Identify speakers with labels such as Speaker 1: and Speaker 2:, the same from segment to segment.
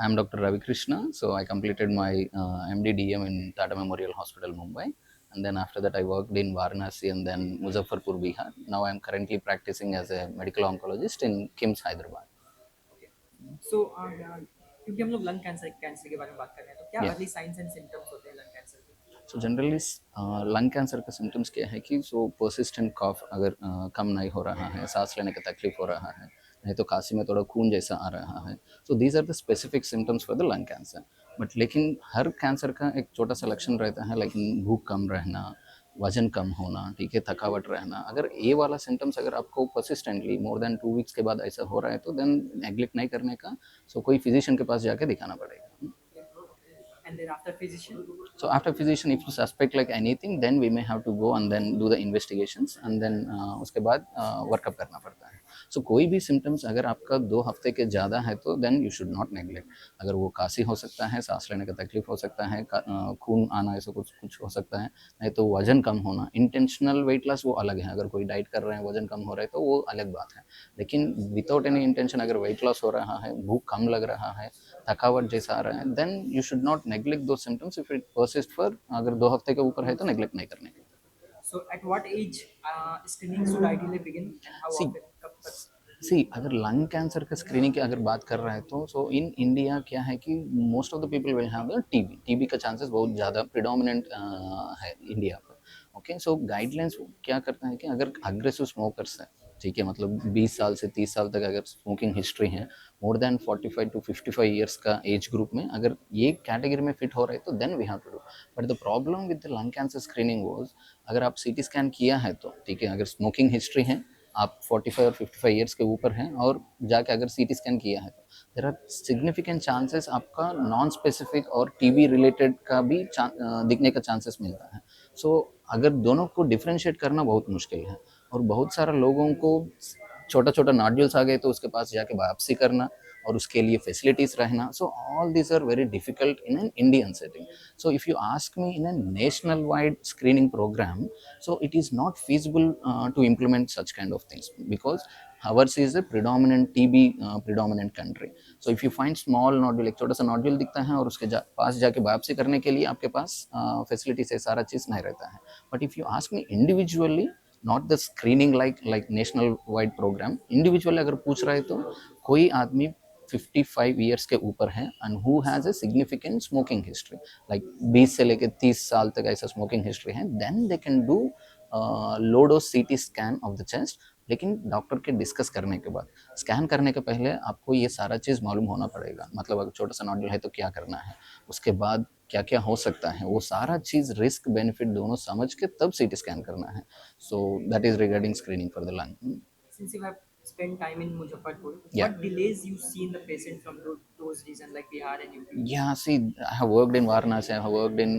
Speaker 1: I'm Dr. Ravi Krishna. So I completed my MD-DM in Tata Memorial Hospital, Mumbai, and then after that I worked in Varanasi and then Muzaffarpur, Bihar. Now I'm currently practicing as a medical oncologist in KIMS, Hyderabad.
Speaker 2: Okay. So क्योंकि हम लोग lung cancer cancer के बारे में बात कर रहे हैं, तो क्या
Speaker 1: Yeah.
Speaker 2: Early signs and symptoms होते हैं लंग कैंसर के?
Speaker 1: सो जनरली लंग कैंसर का सिम्टम्स क्या है कि परसिस्टेंट कॉफ अगर कम नहीं हो रहा है, सांस लेने का तकलीफ हो रहा है, नहीं तो खांसी में थोड़ा खून जैसा आ रहा है, so these are the specific symptoms for the lung cancer. But लेकिन हर कैंसर का एक छोटा सा लक्षण रहता है, लेकिन भूख कम रहना, वजन कम होना, ठीक है, थकावट रहना। अगर ये वाला सिम्टम्स अगर आपको परसिस्टेंटली मोर देन 2 वीक्स के बाद ऐसा हो रहा है, तो देन नेग्लेक्ट नहीं करने का, सो कोई फिजिशियन के पास जाके दिखाना पड़ेगा।
Speaker 2: And then after physician?
Speaker 1: So after physician, if you suspect like anything, then we may have to go and then do the investigations and then उसके बाद वर्कअप करना पड़ता है। So कोई भी symptoms अगर आपका 2 हफ्ते के ज़्यादा है तो then you should not neglect। अगर वो खांसी हो सकता है, सांस लेने का तकलीफ हो सकता है, खून आना, ऐसा कुछ कुछ हो सकता है, नहीं तो वजन कम होना। इंटेंशनल वेट लॉस वो अलग है, अगर कोई डाइट कर रहे हैं, वजन कम हो रहा है तो वो अलग बात है। लेकिन विदाउट एनी इंटेंशन अगर वेट लॉस हो रहा है, भूख कम लग रहा है, थकावट जैसा आ रहा है, then you should not neglect दो symptoms. If it persist for अगर 2 हफ्ते के ऊपर है तो नेग्लेक्ट नहीं करने के।
Speaker 2: So at what age screening should ideally begin and how
Speaker 1: see
Speaker 2: often, कब तक?
Speaker 1: सी अगर लंग कैंसर का स्क्रीनिंग की अगर बात कर रहा है तो सो इन इंडिया क्या है कि most of the people will have the TB. TB का चांसेस बहुत ज़्यादा प्रिडोमिनेंट है इंडिया पर। ओके, सो गाइडलाइंस क्या करता है कि अगर अग्रेसिव स्मोकर्स है, ठीक है, मतलब 20 साल से 30 साल तक अगर स्मोकिंग हिस्ट्री है, मोर देन 45 टू 55 ईयर्स का एज ग्रुप में अगर ये कैटेगरी में फिट हो रहे तो then we have to do. But the problem with the lung cancer screening was, अगर आप सीटी स्कैन किया है तो ठीक है, अगर स्मोकिंग हिस्ट्री है, आप 45 और 55 ईयर्स के ऊपर हैं और जाके अगर सीटी स्कैन किया है तो देर आर सिग्निफिकेंट चांसेस आपका नॉन स्पेसिफिक और टीबी रिलेटेड का भी दिखने का चांसेस मिलता है। सो अगर दोनों को डिफ्रेंशिएट करना बहुत मुश्किल है, और बहुत सारे लोगों को छोटा छोटा नॉड्यूल्स आ गए तो उसके पास जाके बायोप्सी करना और उसके लिए फैसिलिटीज रहना, so all these are very difficult in an Indian setting. So if you ask me, in a national wide screening program, so it is not feasible to implement such kind of things, because ours is a predominant TB predominant country. So if you find small nodule, एक छोटा सा nodule दिखता है और उसके पास जाके biopsy करने के लिए आपके पास फैसिलिटी से सारा चीज़ नहीं रहता है। But if you ask me individually, not the screening like national wide program, individually अगर पूछ रहे तो कोई आदमी 55 ईयर्स के ऊपर है and who has a significant smoking history, like 20 से लेकर 30 साल तक ऐसा स्मोकिंग हिस्ट्री है, then they can do low dose CT scan of the chest. लेकिन डॉक्टर के डिस्कस करने के बाद, स्कैन करने के पहले आपको ये सारा चीज़ मालूम होना पड़ेगा, मतलब अगर छोटा सा नोड्यूल है तो क्या करना है, उसके बाद क्या क्या हो सकता है, वो सारा चीज़ रिस्क बेनिफिट दोनों समझ के तब सीटी स्कैन करना है। So that is regarding screening for the lung.
Speaker 2: Since you have spent time in Muzaffarpur,
Speaker 1: या
Speaker 2: what delays you see in the patient from those regions like Bihar and UP?
Speaker 1: Yeah, see, I have worked in Varanasi, I have worked in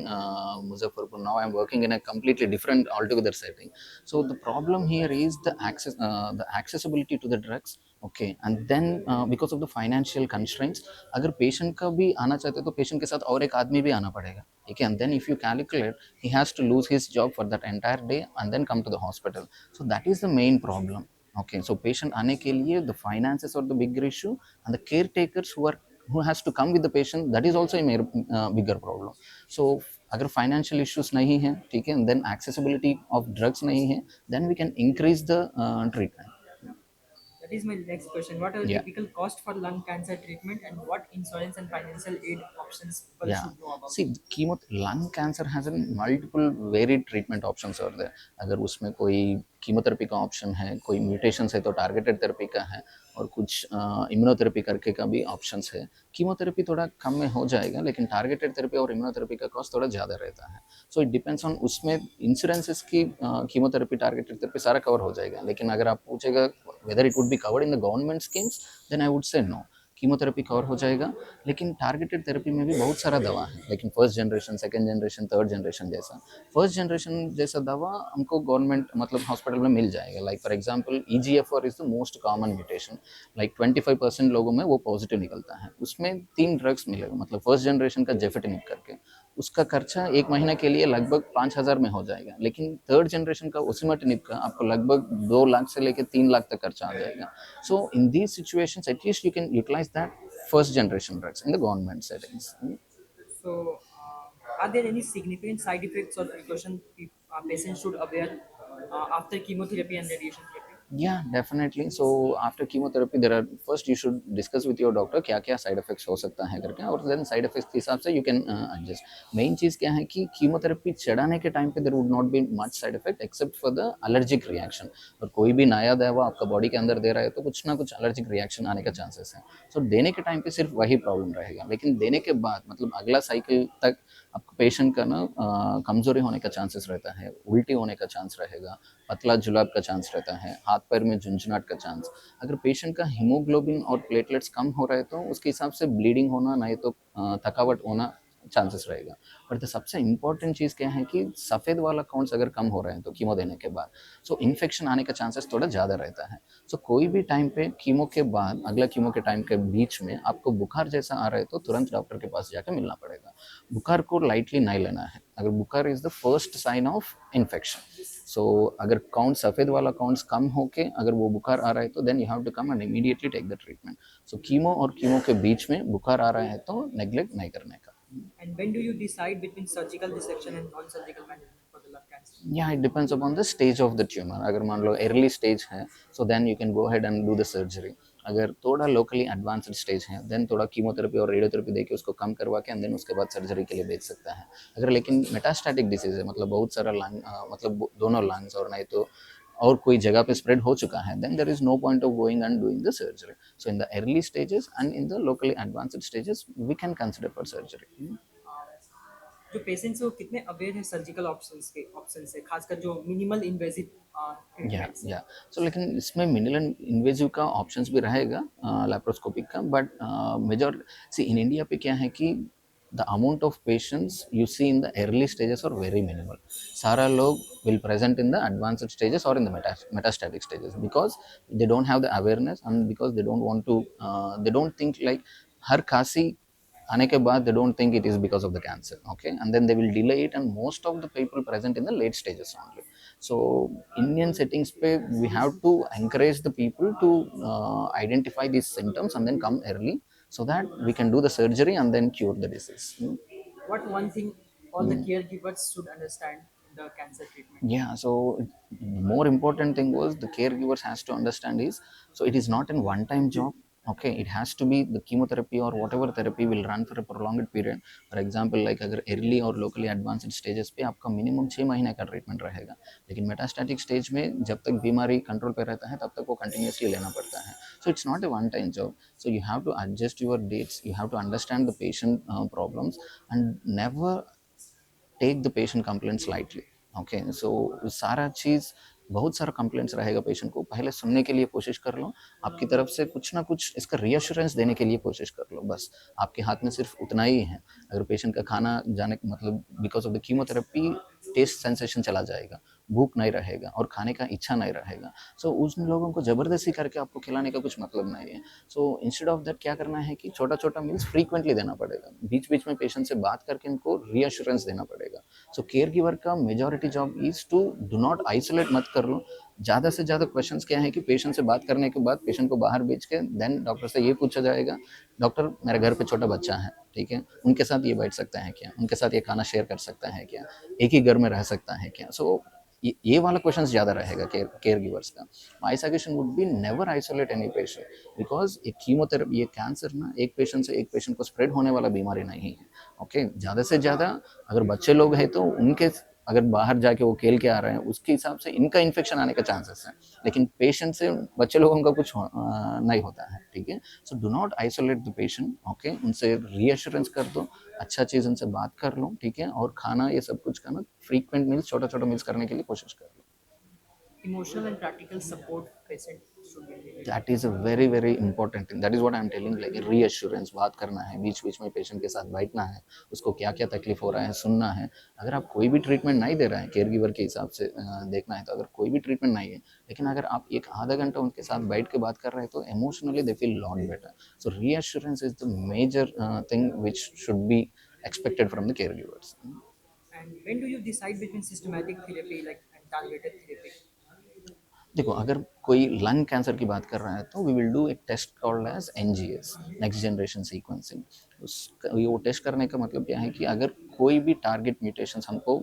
Speaker 1: Muzaffarpur. Now I'm working in a completely different, altogether setting. So the problem here is the accessibility to the drugs. Okay, and then because of the financial constraints, अगर patient का भी आना चाहते तो patient के साथ और एक आदमी भी आना पड़ेगा, ठीक है, and then if you calculate, he has to lose his job for that entire day and then come to the hospital. So that is the main problem. Okay, so patient आने के लिए the finances are the bigger issue, and the caretakers who has to come with the patient, that is also a bigger problem. So अगर financial issues नहीं है, ठीक है, then accessibility of drugs नहीं है, then we can increase the treatment.
Speaker 2: That is my next question. What are the
Speaker 1: या
Speaker 2: typical cost for lung cancer treatment and what insurance and financial aid options people
Speaker 1: या
Speaker 2: should know about?
Speaker 1: See chemo lung cancer has an multiple varied treatment options और there. अगर उसमें कोई chemotherapy का option है, कोई mutation है तो टारगेटेड थेरेपी का है, और कुछ इम्यूनोथेरेपी करके का भी ऑप्शंस है। कीमोथेरेपी थोड़ा कम में हो जाएगा, लेकिन टारगेटेड थेरेपी और इम्यूनोथेरेपी का कॉस्ट थोड़ा ज़्यादा रहता है। सो इट डिपेंड्स ऑन उसमें इंश्योरेंसेस की कीमोथेरेपी टारगेटेड थेरेपी सारा कवर हो जाएगा। लेकिन अगर आप पूछेगा whether it would be covered in the government schemes, then I would say no, chemotherapy cover हो जाएगा। लेकिन टारगेटेड थेरेपी में भी बहुत सारा दवा है, लेकिन first generation, second generation, third generation जैसा, फर्स्ट जनरेशन जैसा दवा हमको गवर्नमेंट मतलब हॉस्पिटल में मिल जाएगा। Like for example EGFR is the most common mutation, like 25% लोगों में वो पॉजिटिव निकलता है। उसमें 3 ड्रग्स मिलेगा, मतलब फर्स्ट जनरेशन का जेफेटिनिब करके, उसका खर्चा 1 महीने के लिए लगभग 5,000 में हो जाएगा। लेकिन थर्ड जनरेशन का ओसिमाटिनिब का आपको लगभग 2 लाख से लेकर 3 लाख तक खर्चा आ जाएगा। So in these situations, at least you can utilize that first generation drugs in the government settings.
Speaker 2: So, are there any significant side effects or precautions patients should aware after chemotherapy and radiation therapy?
Speaker 1: Yeah, definitely. So after chemotherapy, there are first you should discuss with your doctor क्या क्या side effects हो सकता है करके, और then side effects के हिसाब से you can adjust. Main चीज़ क्या है कि chemotherapy चढ़ाने के टाइम पे there would not be much side effect except for the allergic reaction. और कोई भी नया दवा आपका बॉडी के अंदर दे रहा है तो कुछ ना कुछ allergic reaction आने का चांसेस है. So देने के टाइम पे सिर्फ वही प्रॉब्लम रहेगा, लेकिन देने के बाद मतलब अगला साइकिल तक आपको पेशेंट का ना कमजोरी होने का चांसेस रहता है, उल्टी होने का चांस रहेगा, पतला जुलाब का चांस रहता है, हाथ पैर में झुंझुनाट का चांस. अगर पेशेंट का हीमोग्लोबिन और प्लेटलेट्स कम हो रहे तो उसके हिसाब से ब्लीडिंग होना, नहीं तो थकावट होना चांसेस रहेगा. पर तो सबसे इंपॉर्टेंट चीज़ क्या है कि सफ़ेद वाला काउंट्स अगर कम हो रहे हैं तो कीमो देने के बाद, सो इन्फेक्शन आने का चांसेस थोड़ा ज़्यादा रहता है. सो कोई भी टाइम पे कीमो के बाद अगला कीमो के टाइम के बीच में आपको बुखार जैसा आ रहा है तो तुरंत डॉक्टर के पास जाकर मिलना पड़ेगा. बुखार को लाइटली नहीं लेना है. अगर बुखार is the first sign of infection. So अगर काउंट सफ़ेद वाला काउंट्स कम होके अगर वो बुखार आ रहा है तो then you have to come and immediately take the treatment. So chemo और कीमो के बीच में बुखार आ रहा है तो नेग्लेक्ट नहीं करने का.
Speaker 2: And when do you decide between surgical dissection and non-surgical management for the lung cancer?
Speaker 1: Yeah, it depends upon the stage of the tumor. अगर मान लो early stage है so then you can go ahead and do the surgery. अगर थोड़ा locally advanced stage है then थोड़ा chemotherapy और radiotherapy देके उसको कम करवा के and then उसके बाद सर्जरी के लिए भेज सकता है. अगर लेकिन मेटास्टैटिक डिसीज है, मतलब बहुत सारा लंग, मतलब दोनों लंग्स और नहीं तो और कोई जगह पे स्प्रेड हो चुका है, then there is no point of going and doing the surgery. So in the early stages and in the locally advanced stages we can consider for surgery.
Speaker 2: जो पेशेंट्स हैं वो कितने अवेयर है सर्जिकल ऑप्शन से, खासकर जो minimal invasive
Speaker 1: या
Speaker 2: treatments हैं?
Speaker 1: या सो लेकिन इसमें मिनिमल इन्वेजिव का ऑप्शंस भी रहेगा लैप्रोस्कोपिक का, but major see in India पे क्या है कि the amount of patients you see in the early stages और वेरी मिनिमल. सारा लोग will present in the advanced stages और in the metastatic stages because they don't have the awareness and because they don't want to, they don't think like हर खांसी आने के बाद they don't think it is because of the cancer, okay, and then they will delay it and most of the people present in the late stages only. So Indian settings pe we have to encourage the people to identify these symptoms and then come early so that we can do the surgery and then cure the disease.
Speaker 2: What one thing all the caregivers should understand in the cancer treatment?
Speaker 1: Yeah, so more important thing was the caregivers has to understand is, so it is not a one time job. Okay, it has to be the chemotherapy or whatever therapy will run for a prolonged period. For example, like अगर early और locally advanced stages पे आपका minimum 6 महीने का treatment रहेगा, लेकिन metastatic stage में जब तक बीमारी कंट्रोल पे रहता है तब तक वो कंटिन्यूसली लेना पड़ता है. So it's not a one time job. So you have to adjust your dates, you have to understand the patient problems and never take the patient complaints lightly. Okay, so सारा चीज़, बहुत सारा complaints रहेगा patient को, पहले सुनने के लिए कोशिश कर लो, आपकी तरफ से कुछ ना कुछ इसका रीअश्योरेंस देने के लिए कोशिश कर लो, बस आपके हाथ में सिर्फ उतना ही है. अगर पेशेंट का खाना जाने मतलब because of the chemotherapy taste sensation चला जाएगा, भूख नहीं रहेगा और खाने का इच्छा नहीं रहेगा, सो उन लोगों को ज़बरदस्ती करके आपको खिलाने का कुछ मतलब नहीं है. सो इंस्टेड ऑफ दैट क्या करना है कि छोटा छोटा मील्स फ्रीक्वेंटली देना पड़ेगा, बीच बीच में पेशेंट से बात करके इनको रीअश्योरेंस देना पड़ेगा. सो केयर गिवर का majority job is to do not isolate मत कर लो. ज़्यादा से ज़्यादा क्वेश्चंस क्या है कि पेशेंट से बात करने के बाद पेशेंट को बाहर भेज के देन डॉक्टर से ये पूछा जाएगा, डॉक्टर मेरे घर पे छोटा बच्चा है, ठीक है, उनके साथ ये बैठ सकता है क्या, उनके साथ ये खाना शेयर कर सकता है क्या, एक ही घर में रह सकता है क्या. सो ये वाला क्वेश्चन ज़्यादा रहेगा केयर गिवर्स का. My suggestion would be never isolate any patient because एक कीमोथेरेपी, ये कैंसर ना एक पेशेंट से एक पेशेंट को स्प्रेड होने वाला बीमारी नहीं है. ओके, ज़्यादा से ज़्यादा अगर बच्चे लोग हैं तो उनके अगर बाहर जाके वो खेल के आ रहे हैं उसके हिसाब से इनका इन्फेक्शन आने का चांसेस है, लेकिन पेशेंट से बच्चे लोगों का कुछ नहीं होता है, ठीक है. So do not isolate the patient, okay, उनसे रीअश्योरेंस कर दो, अच्छा चीज़ उनसे बात कर लो, ठीक है, और खाना ये सब कुछ करना फ्रीक्वेंट मील्स, छोटा छोटा मील्स करने के लिए कोशिश कर लो.
Speaker 2: Emotional and practical support patient should be needed.
Speaker 1: That is a very very important thing. That is what I am telling, like reassurance, बात करना है, बीच बीच में पेशेंट के साथ बैठना है, उसको क्या क्या तकलीफ हो रहा है सुनना है. अगर आप कोई भी ट्रीटमेंट नहीं दे रहे हैं केयर गिवर के हिसाब से देखना है तो अगर कोई भी ट्रीटमेंट नहीं है, लेकिन अगर आप एक आधा घंटा उनके साथ बैठ के बात कर रहे हैं तो emotionally they feel lot better. So reassurance is the major thing which should be expected from the caregivers.
Speaker 2: And when do you decide between systematic therapy like and targeted therapy?
Speaker 1: देखो, अगर कोई लंग कैंसर की बात कर रहा है तो we will do एक test called as NGS, next generation sequencing. उस वो टेस्ट करने का मतलब क्या है कि अगर कोई भी टारगेट म्यूटेशंस हमको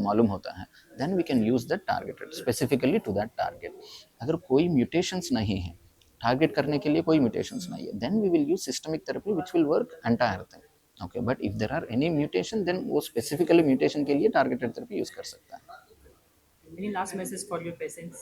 Speaker 1: मालूम होता है, then we can use that targeted specifically to that target. अगर कोई म्यूटेशंस नहीं है, टारगेट करने के लिए कोई म्यूटेशंस नहीं है, then we will use systemic therapy which will work entire thing. Okay, but if there are any mutation, then वो स्पेसिफिकली म्यूटेशन के लिए टारगेटेड थेरेपी यूज कर सकता है।
Speaker 2: Any last message for your patients?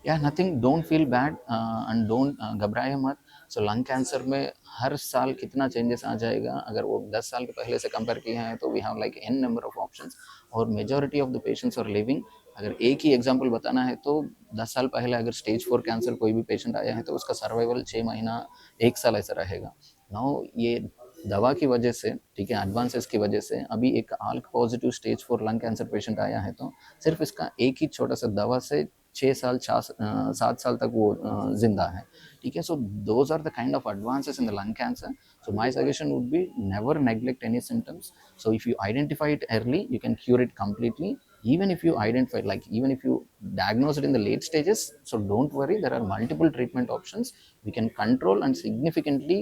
Speaker 1: या nothing, don't feel bad and don't घबराए मत। सो lung cancer में हर साल कितना चेंजेस आ जाएगा, अगर वो 10 साल के पहले से कंपेयर किए हैं तो we have like an number of options, और majority of the patients are living. अगर एक ही एग्जांपल बताना है तो 10 साल पहले अगर स्टेज 4 कैंसर कोई भी पेशेंट आया है तो उसका सर्वाइवल 6 महीना 1 साल ऐसा रहेगा। नाउ ये दवा की वजह से, ठीक है, एडवांसेस की वजह से अभी एक आल्क positive stage 4 lung cancer patient आया है तो सिर्फ इसका एक ही छोटा सा दवा से 6 साल 7 साल तक वो जिंदा है। ठीक है, so those are the kind of advances in the lung cancer. So my suggestion would be never neglect any symptoms. So if you identify it early, you can cure it completely. Even if you identify, like even if you diagnose it in the late stages, so don't worry, there are multiple treatment options. We can control and significantly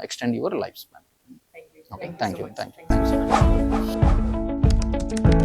Speaker 1: extend your lifespan.
Speaker 2: Thank you.
Speaker 1: Okay,
Speaker 2: Thank you so
Speaker 1: thank you,
Speaker 2: much.
Speaker 1: thank you,
Speaker 2: Thank you
Speaker 1: thank
Speaker 2: so
Speaker 1: you so
Speaker 2: much.
Speaker 1: much.